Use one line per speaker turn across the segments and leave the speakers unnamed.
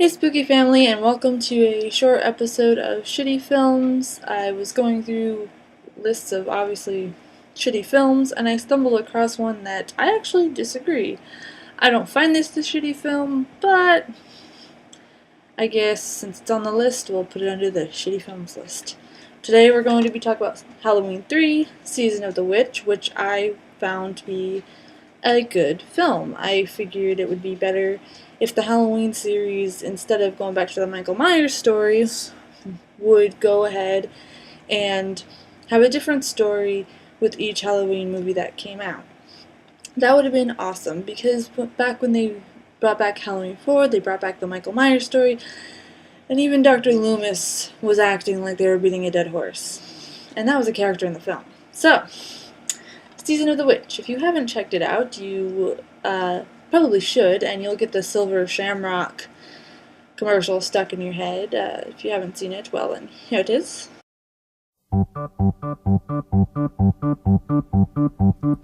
Hey spooky family, and welcome to a short episode of Shitty Films. I was going through lists of obviously shitty films and I stumbled across one that I actually disagree. I don't find this a shitty film, but I guess since it's on the list, we'll put it under the shitty films list. Today we're going to be talking about Halloween 3, Season of the Witch, which I found to be a good film. I figured it would be better if the Halloween series, instead of going back to the Michael Myers stories, would go ahead and have a different story with each Halloween movie that came out. That would have been awesome, because back when they brought back Halloween 4, they brought back the Michael Myers story, and even Dr. Loomis was acting like they were beating a dead horse. And that was a character in the film. So, Season of the Witch. If you haven't checked it out, you probably should, and you'll get the Silver Shamrock commercial stuck in your head. If you haven't seen it, well then, here it is.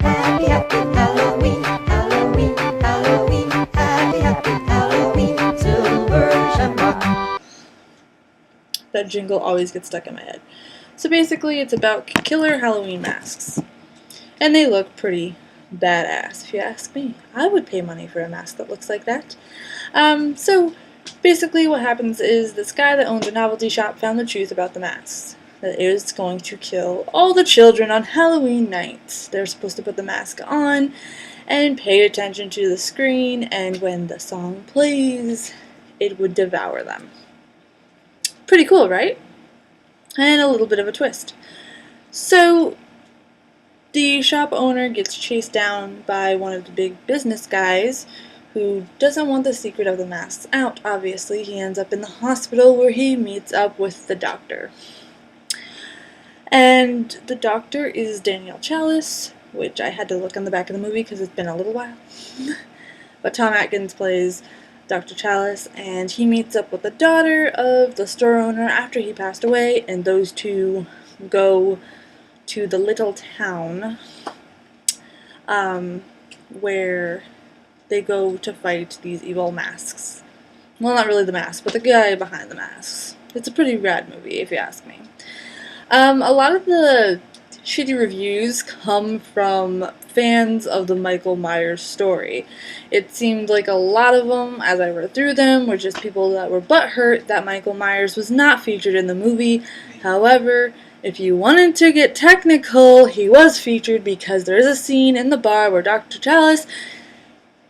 Happy, happy Halloween, Halloween, Halloween, happy, happy Halloween, Silver Shamrock.
That jingle always gets stuck in my head. So basically, it's about killer Halloween masks. And they look pretty badass, if you ask me. I would pay money for a mask that looks like that. So basically what happens is this guy that owns a novelty shop found the truth about the masks. That it is going to kill all the children on Halloween night. They're supposed to put the mask on and pay attention to the screen, and when the song plays, it would devour them. Pretty cool, right? And a little bit of a twist. So the shop owner gets chased down by one of the big business guys who doesn't want the secret of the masks out, obviously. He ends up in the hospital where he meets up with the doctor. And the doctor is Danielle Chalice, which I had to look on the back of the movie because it's been a little while. But Tom Atkins plays Dr. Chalice, and he meets up with the daughter of the store owner after he passed away, and those two go to the little town where they go to fight these evil masks. Well, not really the masks, but the guy behind the masks. It's a pretty rad movie, if you ask me. A lot of the shitty reviews come from fans of the Michael Myers story. It seemed like a lot of them, as I read through them, were just people that were butthurt that Michael Myers was not featured in the movie. However, if you wanted to get technical, he was featured because there is a scene in the bar where Dr. Chalice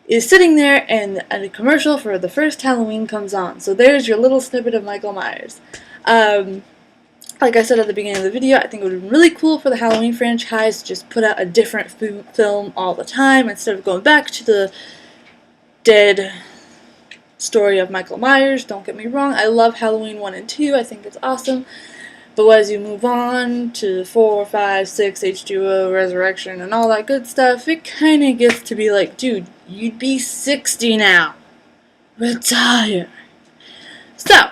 is sitting there and a commercial for the first Halloween comes on. So there's your little snippet of Michael Myers. Like I said at the beginning of the video, I think it would have been really cool for the Halloween franchise to just put out a different film all the time instead of going back to the dead story of Michael Myers. Don't get me wrong, I love Halloween 1 and 2, I think it's awesome. But as you move on to 4, 5, 6, H2O, Resurrection, and all that good stuff, it kind of gets to be like, dude, you'd be 60 now. Retire. So,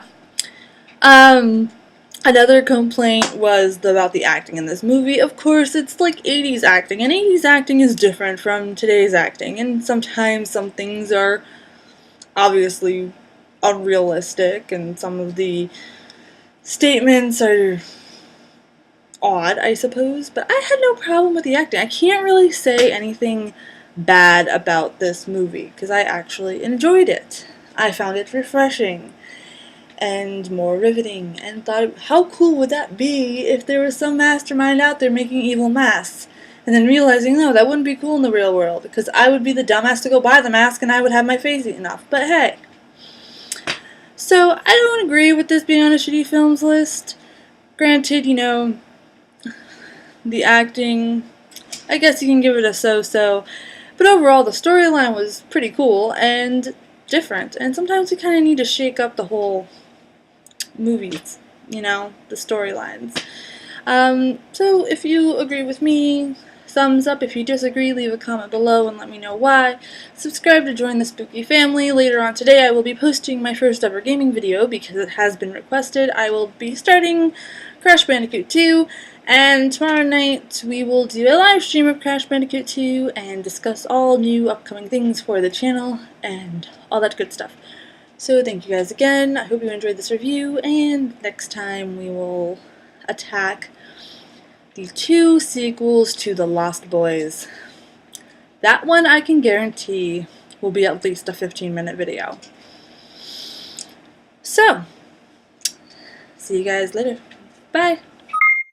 another complaint was about the acting in this movie. Of course, it's like 80s acting, and 80s acting is different from today's acting, and sometimes some things are obviously unrealistic, and some of the statements are odd, I suppose, but I had no problem with the acting. I can't really say anything bad about this movie, because I actually enjoyed it. I found it refreshing and more riveting, and thought, how cool would that be if there was some mastermind out there making evil masks, and then realizing, no, that wouldn't be cool in the real world, because I would be the dumbass to go buy the mask and I would have my face eaten off, but hey. So, I don't agree with this being on a shitty films list. Granted, you know, the acting, I guess you can give it a so-so, but overall the storyline was pretty cool and different, and sometimes we kind of need to shake up the whole movies, you know, the storylines. So if you agree with me, thumbs up. If you disagree, leave a comment below and let me know why. Subscribe to join the spooky family. Later on today I will be posting my first ever gaming video because it has been requested. I will be starting Crash Bandicoot 2, and tomorrow night we will do a live stream of Crash Bandicoot 2 and discuss all new upcoming things for the channel and all that good stuff. So thank you guys again. I hope you enjoyed this review, and next time we will attack the 2 sequels to The Lost Boys. That one I can guarantee will be at least a 15-minute video. So, see you guys later. Bye!